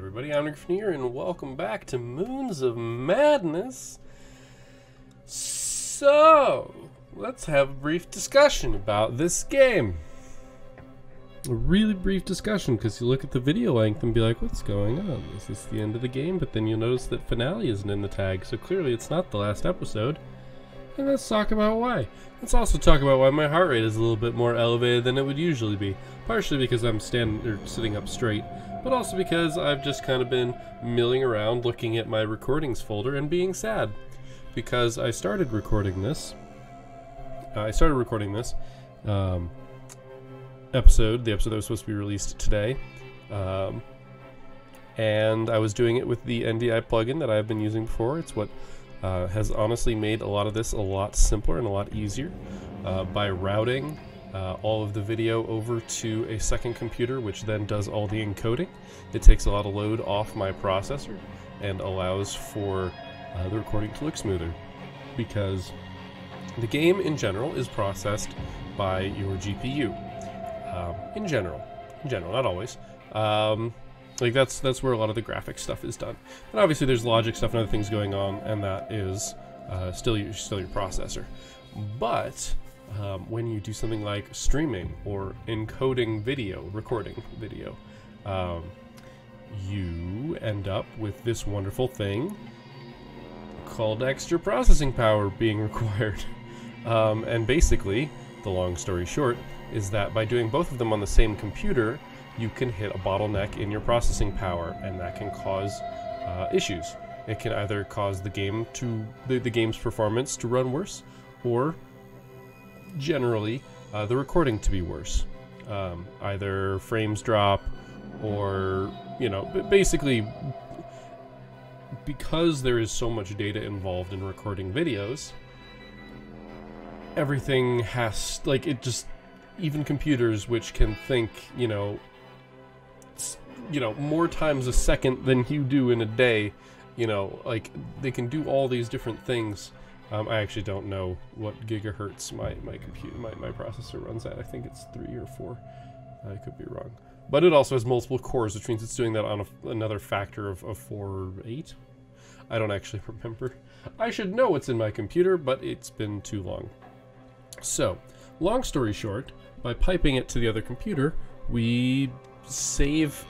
everybody, I'm Nick here, and welcome back to Moons of Madness. So, let's have a brief discussion about this game. A really brief discussion, because you look at the video length and be like, what's going on? Is this the end of the game? But then you'll notice that finale isn't in the tag, so clearly it's not the last episode. And let's talk about why. Let's also talk about why my heart rate is a little bit more elevated than it would usually be. Partially because I'm sitting up straight, but also because I've just kind of been milling around looking at my recordings folder and being sad. Because I started recording this. Episode, the episode that was supposed to be released today. And I was doing it with the NDI plugin that I've been using before. It's what has honestly made a lot of this a lot simpler and a lot easier by routing all of the video over to a second computer, which then does all the encoding. It takes a lot of load off my processor and allows for the recording to look smoother, because the game in general is processed by your GPU. In general, not always. Like that's where a lot of the graphic stuff is done. And obviously there's logic stuff and other things going on, and that is still your processor. But when you do something like streaming or encoding video, recording video, you end up with this wonderful thing called extra processing power being required. And basically, the long story short, is that by doing both of them on the same computer, you can hit a bottleneck in your processing power, and that can cause issues. It can either cause the game's performance to run worse, or generally the recording to be worse. Either frames drop, or basically, because there is so much data involved in recording videos, everything has even computers which can think more times a second than you do in a day, they can do all these different things. I actually don't know what gigahertz my processor runs at. I think it's 3 or 4. I could be wrong. But it also has multiple cores, which means it's doing that on another factor of 4 or 8. I don't actually remember. I should know what's in my computer, but it's been too long. So, long story short, by piping it to the other computer, we save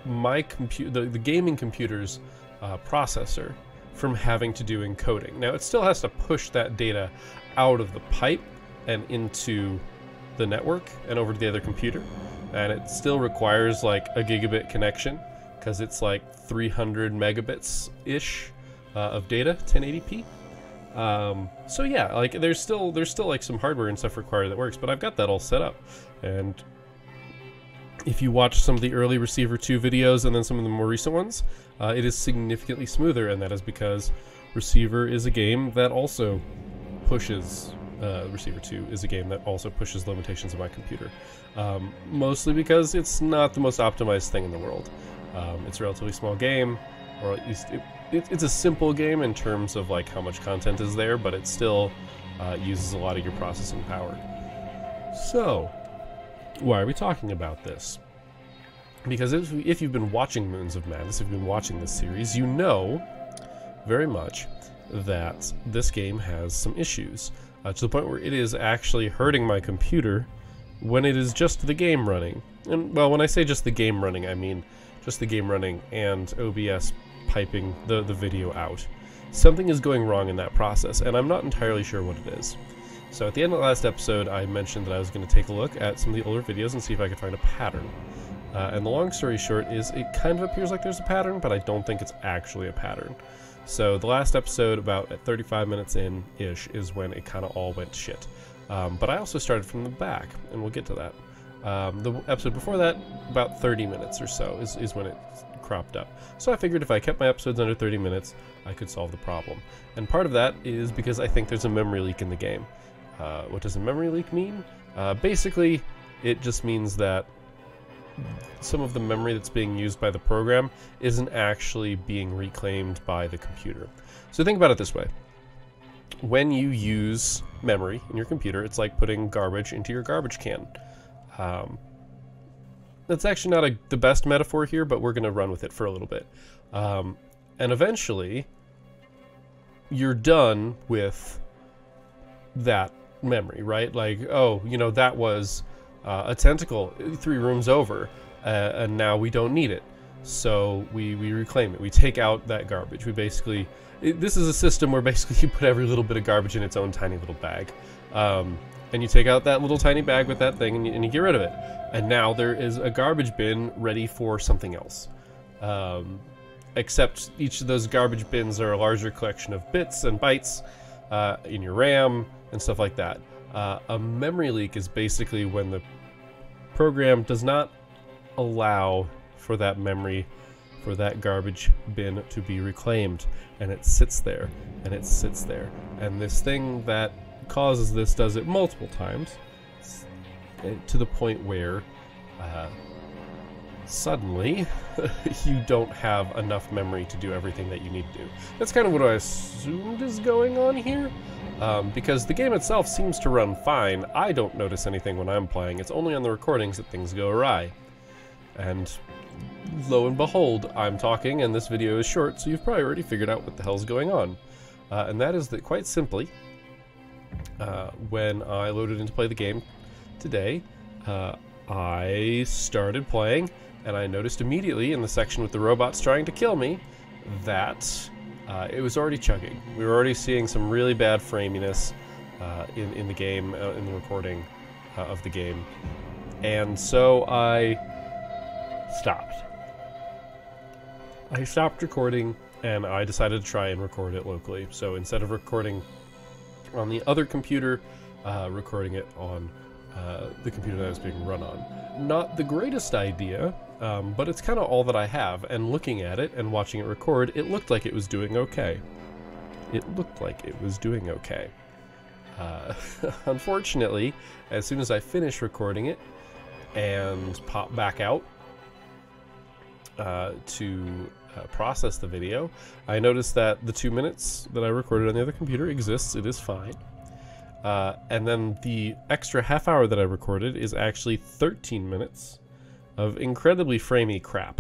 my the gaming computer's processor from having to do encoding. Now, it still has to push that data out of the pipe and into the network and over to the other computer, and it still requires like a gigabit connection, because it's like 300 megabits ish of data, 1080p. So yeah, like there's still like some hardware and stuff required that works, but I've got that all set up. And if you watch some of the early Receiver 2 videos and then some of the more recent ones, it is significantly smoother, and that is because Receiver is a game that also pushes Receiver 2 is a game that also pushes the limitations of my computer. Mostly because it's not the most optimized thing in the world. It's a relatively small game, or at least it's a simple game in terms of like how much content is there, but it still uses a lot of your processing power. So, why are we talking about this? Because if you've been watching Moons of Madness, if you've been watching this series, you know very much that this game has some issues, to the point where it is actually hurting my computer when it is just the game running. And, well, when I say just the game running, I mean just the game running and OBS piping the video out. Something is going wrong in that process, and I'm not entirely sure what it is. So at the end of the last episode, I mentioned that I was going to take a look at some of the older videos and see if I could find a pattern. And the long story short is it kind of appears like there's a pattern, but I don't think it's actually a pattern. So the last episode, about at 35 minutes in-ish, is when it kind of all went shit. But I also started from the back, and we'll get to that. The episode before that, about 30 minutes or so, is when it cropped up. So I figured if I kept my episodes under 30 minutes, I could solve the problem. And part of that is because I think there's a memory leak in the game. What does a memory leak mean? Basically, it just means that some of the memory that's being used by the program isn't actually being reclaimed by the computer. So think about it this way. When you use memory in your computer, it's like putting garbage into your garbage can. that's actually not the best metaphor here, but we're going to run with it for a little bit. And eventually, you're done with that memory, right? Like, oh, you know, that was a tentacle 3 rooms over, and now we don't need it. So we reclaim it. We take out that garbage. We basically... this is a system where basically you put every little bit of garbage in its own tiny little bag. And you take out that little tiny bag with that thing and you get rid of it. And now there is a garbage bin ready for something else. Except each of those garbage bins are a larger collection of bits and bytes in your RAM and stuff like that. A memory leak is basically when the program does not allow for that memory, for that garbage bin to be reclaimed, and it sits there, and it sits there. And this thing that causes this does it multiple times, to the point where suddenly you don't have enough memory to do everything that you need to do. That's kind of what I assumed is going on here, because the game itself seems to run fine. I don't notice anything when I'm playing. It's only on the recordings that things go awry. And lo and behold, I'm talking and this video is short, so you've probably already figured out what the hell's going on. And that is that, quite simply, when I loaded in to play the game today, I started playing, and I noticed immediately in the section with the robots trying to kill me that it was already chugging. We were already seeing some really bad framiness in the game, in the recording of the game. And so I stopped. I stopped recording, and I decided to try and record it locally. So instead of recording on the other computer, recording it on the computer that was being run on. Not the greatest idea, but it's kind of all that I have, and looking at it and watching it record, it looked like it was doing okay. It looked like it was doing okay. Unfortunately, as soon as I finished recording it and pop back out to process the video, I noticed that the 2 minutes that I recorded on the other computer exists. It is fine. And then the extra half hour that I recorded is actually 13 minutes of incredibly framey crap.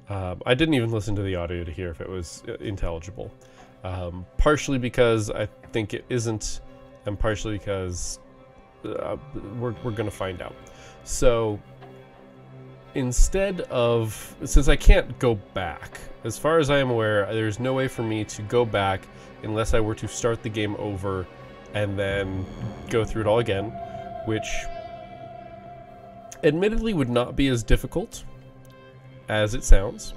I didn't even listen to the audio to hear if it was intelligible. Partially because I think it isn't, and partially because we're going to find out. So instead of, since I can't go back, as far as I am aware, there's no way for me to go back unless I were to start the game over and then go through it all again, which admittedly would not be as difficult as it sounds,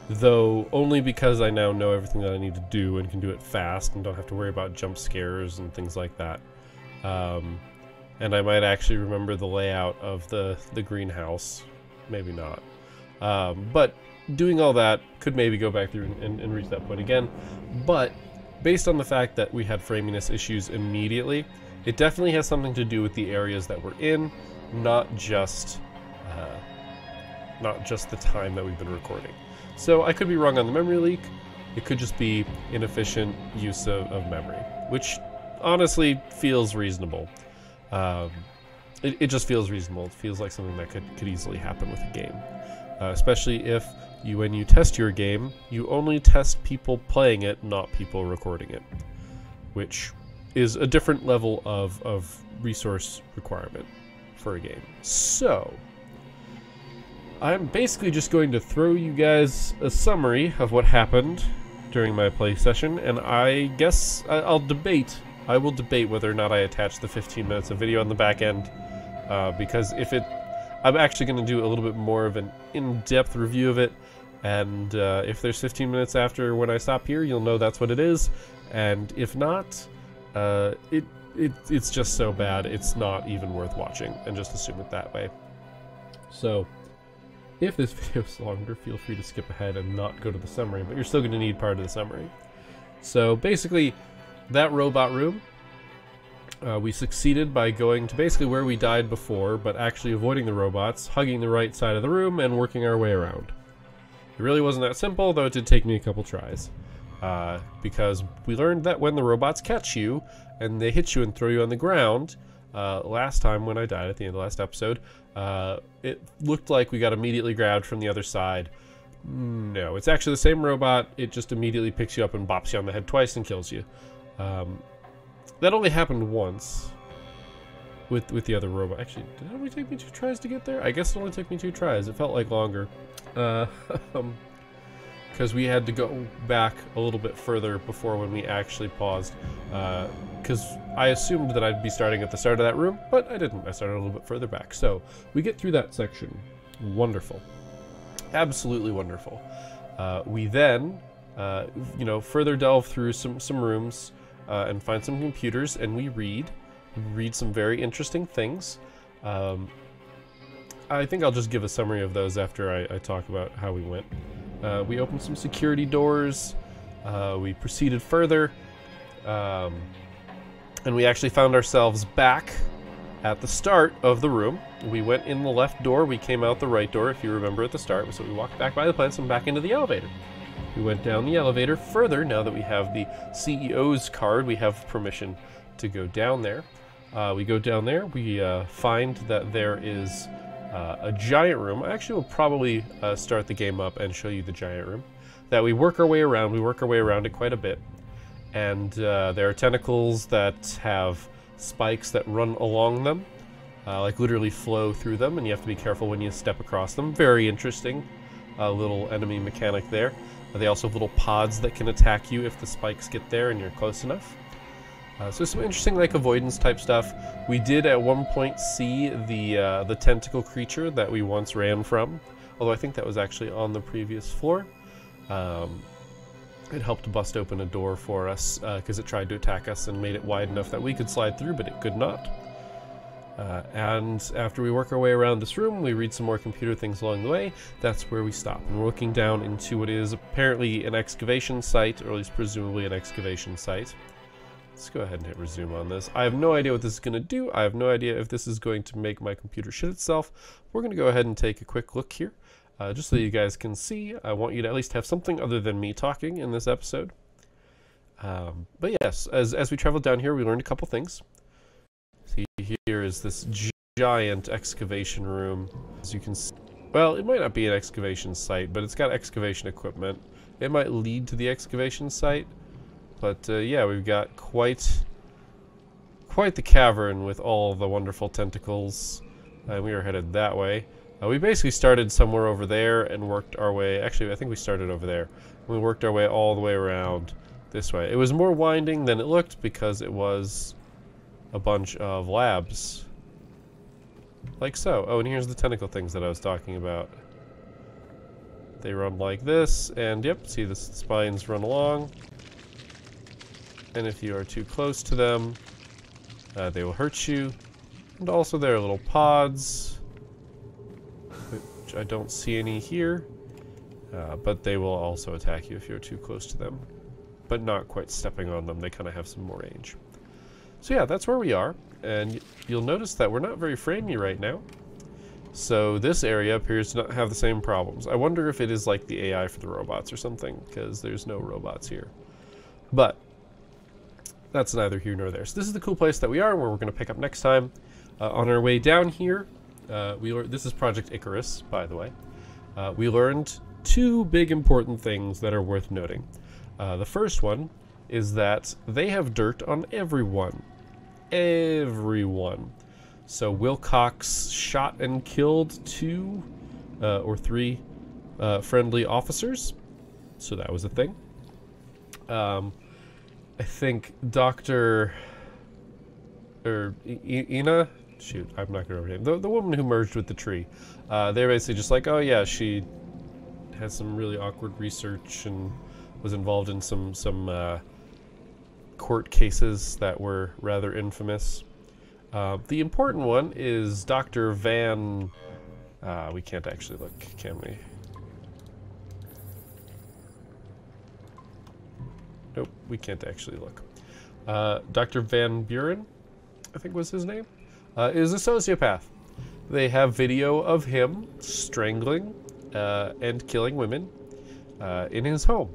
though only because I now know everything that I need to do and can do it fast and don't have to worry about jump scares and things like that. And I might actually remember the layout of the greenhouse. Maybe not. But doing all that could maybe go back through and reach that point again. But based on the fact that we had framiness issues immediately, it definitely has something to do with the areas that we're in, not just the time that we've been recording. So I could be wrong on the memory leak. It could just be inefficient use of memory, which honestly feels reasonable. It just feels reasonable. It feels like something that could easily happen with a game. Especially if when you test your game, you only test people playing it, not people recording it. Which is a different level of resource requirement for a game. So, I'm basically just going to throw you guys a summary of what happened during my play session, and I guess I'll debate. I will debate whether or not I attach the 15 minutes of video on the back end, because I'm actually going to do a little bit more of an in-depth review of it, and if there's 15 minutes after when I stop here, you'll know that's what it is, and if not, it's just so bad it's not even worth watching, and just assume it that way. So, if this video is longer, feel free to skip ahead and not go to the summary, but you're still going to need part of the summary. So basically, that robot room, we succeeded by going to basically where we died before, but actually avoiding the robots, hugging the right side of the room, and working our way around. It really wasn't that simple, though it did take me a couple tries. Because we learned that when the robots catch you, and they hit you and throw you on the ground, last time when I died at the end of the last episode, it looked like we got immediately grabbed from the other side. No, it's actually the same robot. It just immediately picks you up and bops you on the head twice and kills you. That only happened once with the other robot. Actually, did it only take me 2 tries to get there? I guess it only took me 2 tries. It felt like longer. Because we had to go back a little bit further before when we actually paused. Because I assumed that I'd be starting at the start of that room, but I didn't. I started a little bit further back. So we get through that section. Wonderful. Absolutely wonderful. We then, you know, further delve through some rooms and find some computers, and we read some very interesting things. I think I'll just give a summary of those after I talk about how we went. We opened some security doors. We proceeded further. And we actually found ourselves back at the start of the room. We went in the left door, we came out the right door, if you remember at the start. So we walked back by the plants and back into the elevator. We went down the elevator further. Now that we have the CEO's card, we have permission to go down there. We go down there, we find that there is a giant room. I actually will probably start the game up and show you the giant room. That we work our way around. We work our way around it quite a bit. And there are tentacles that have spikes that run along them, like literally flow through them, and you have to be careful when you step across them. Very interesting little enemy mechanic there. They also have little pods that can attack you if the spikes get there and you're close enough. So some interesting like avoidance type stuff. We did at one point see the tentacle creature that we once ran from, although I think that was actually on the previous floor. It helped bust open a door for us because it tried to attack us and made it wide enough that we could slide through, but it could not. And after we work our way around this room, we read some more computer things along the way. That's where we stop. And we're looking down into what is apparently an excavation site, or at least presumably an excavation site. Let's go ahead and hit resume on this. I have no idea what this is going to do. I have no idea if this is going to make my computer shit itself. We're going to go ahead and take a quick look here. Just so you guys can see, I want you to at least have something other than me talking in this episode. But yes, as we traveled down here, we learned a couple things. See, here is this giant excavation room. As you can see, well, it might not be an excavation site, but it's got excavation equipment. It might lead to the excavation site, but yeah, we've got quite the cavern with all the wonderful tentacles. We are headed that way. We basically started somewhere over there and worked our way. Actually, I think we started over there. We worked our way all the way around this way. It was more winding than it looked because it was a bunch of labs. Like so. Oh, and here's the tentacle things that I was talking about. They run like this, and yep, see the spines run along. And if you are too close to them, they will hurt you. And also there are little pods. I don't see any here, but they will also attack you if you're too close to them, but not quite stepping on them. They kind of have some more range. So yeah, that's where we are, and you'll notice that we're not very framey right now. So this area appears to not have the same problems. I wonder if it is like the AI for the robots or something, because there's no robots here. But that's neither here nor there. So this is the cool place that we are, where we're going to pick up next time. On our way down here, this is Project Icarus, by the way. We learned 2 big important things that are worth noting. The first one is that they have dirt on everyone. Everyone. So Wilcox shot and killed 2 or 3 friendly officers. So that was a thing. I think Dr. Ina? Shoot, I'm not gonna remember her name. The woman who merged with the tree. They're basically just like, oh yeah, she has some really awkward research and was involved in some court cases that were rather infamous. The important one is Dr. Van... we can't actually look, can we? Nope, we can't actually look. Dr. Van Buren, I think was his name, is a sociopath. They have video of him strangling and killing women in his home.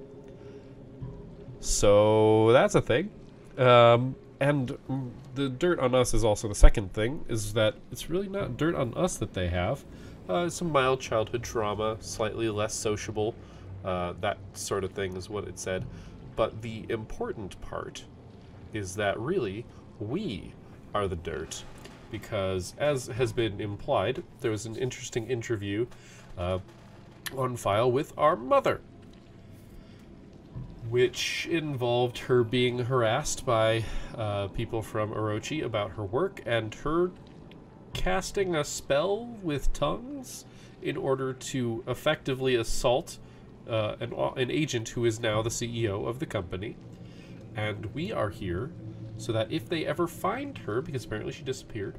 So that's a thing. And the dirt on us is also the second thing, is that it's really not dirt on us that they have. Some mild childhood trauma, slightly less sociable, that sort of thing is what it said. But the important part is that really, we are the dirt. Because, as has been implied, there was an interesting interview on file with our mother, which involved her being harassed by people from Orochi about her work, and her casting a spell with tongues in order to effectively assault an agent who is now the CEO of the company. And we are here so that if they ever find her, because apparently she disappeared.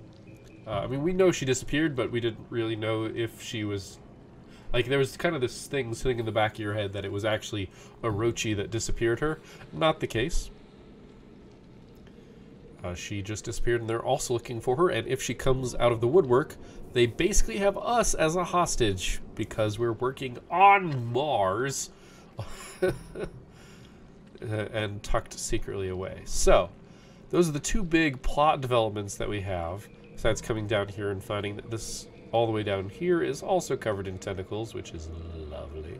I mean, we know she disappeared, but we didn't really know if she was... Like, there was kind of this thing sitting in the back of your head that it was actually Orochi that disappeared her. Not the case. She just disappeared, and they're also looking for her, and if she comes out of the woodwork, they basically have us as a hostage, because we're working on Mars, and tucked secretly away. So, those are the two big plot developments that we have, besides coming down here and finding that this all the way down here is also covered in tentacles, which is lovely.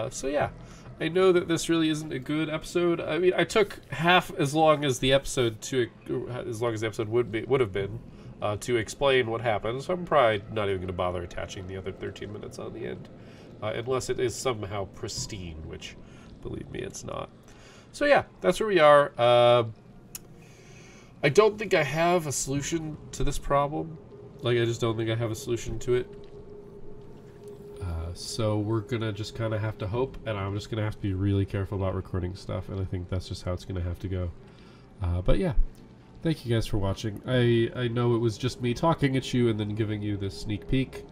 So yeah, I know that this really isn't a good episode. I mean, I took half as long as the episode would have been to explain what happened, so I'm probably not even going to bother attaching the other 13 minutes on the end, unless it is somehow pristine, which, believe me, it's not. So yeah, that's where we are. I don't think I have a solution to this problem. Like, I just don't think I have a solution to it. So we're gonna just kind of have to hope, and I'm just gonna have to be really careful about recording stuff, and I think that's just how it's gonna have to go. But yeah, thank you guys for watching. I know it was just me talking at you and then giving you this sneak peek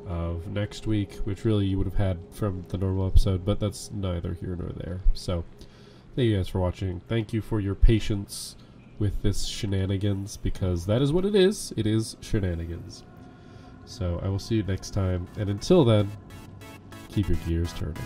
of next week, which really you would have had from the normal episode, but that's neither here nor there. So thank you guys for watching. Thank you for your patience with this shenanigans, because that is what it is. It is shenanigans. So I will see you next time, and until then, keep your gears turning.